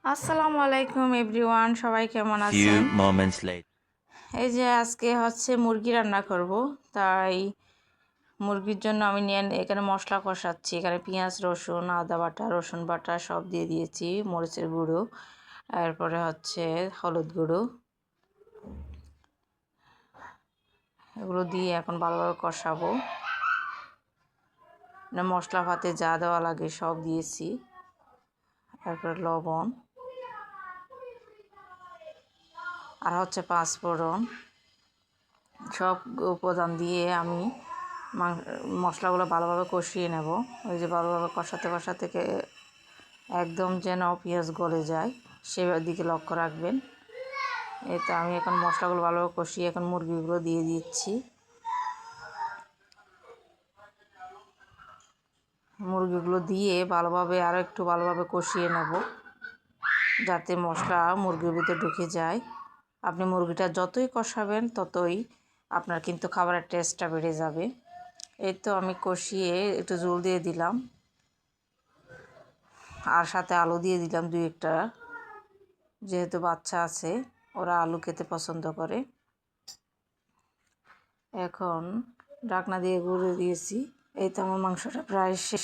আসসালামু আলাইকুম এভরিওয়ান, সবাই কেমন Few আছেন? moments later. এই যে আজকে হচ্ছে মুরগি রান্না করব, তাই মুরগির জন্য আমি এখানে মশলা কষাচ্ছি। এখানে পেঁয়াজ, রসুন, আদা বাটা, রসুন বাটা সব দিয়ে দিয়েছি, মরিচের গুঁড়ো, এরপরে হচ্ছে হলুদ গুঁড়ো, এগুলো দিয়ে এখন ভালোভাবে কষাবো। মশলা ভাতে যা দেওয়া লাগে সব দিয়েছি, তারপরে লবণ আর হচ্ছে পাঁচফোড়ন, সব উপাদান দিয়ে আমি মশলাগুলো ভালোভাবে কষিয়ে নেব। ওই যে ভালোভাবে কষাতে কষাতে একদম যেন পেঁয়াজ গলে যায় সে দিকে লক্ষ্য রাখবেন। এতে আমি এখন মশলাগুলো ভালোভাবে কষিয়ে এখন মুরগিগুলো দিয়ে দিচ্ছি। মুরগিগুলো দিয়ে ভালোভাবে আরও একটু ভালোভাবে কষিয়ে নেব, যাতে মশলা মুরগির ভিতরে ঢুকে যায়। আপনি মুরগিটা যতই কষাবেন ততই আপনার কিন্তু খাবারের টেস্টটা বেড়ে যাবে। এই তো আমি কষিয়ে একটু জল দিয়ে দিলাম, আর সাথে আলু দিয়ে দিলাম দুই একটা, যেহেতু বাচ্চা আছে ওরা আলু খেতে পছন্দ করে। এখন ঢাকনা দিয়ে গুঁড়ে দিয়েছি। এই তো আমার মাংসটা প্রায় শেষ।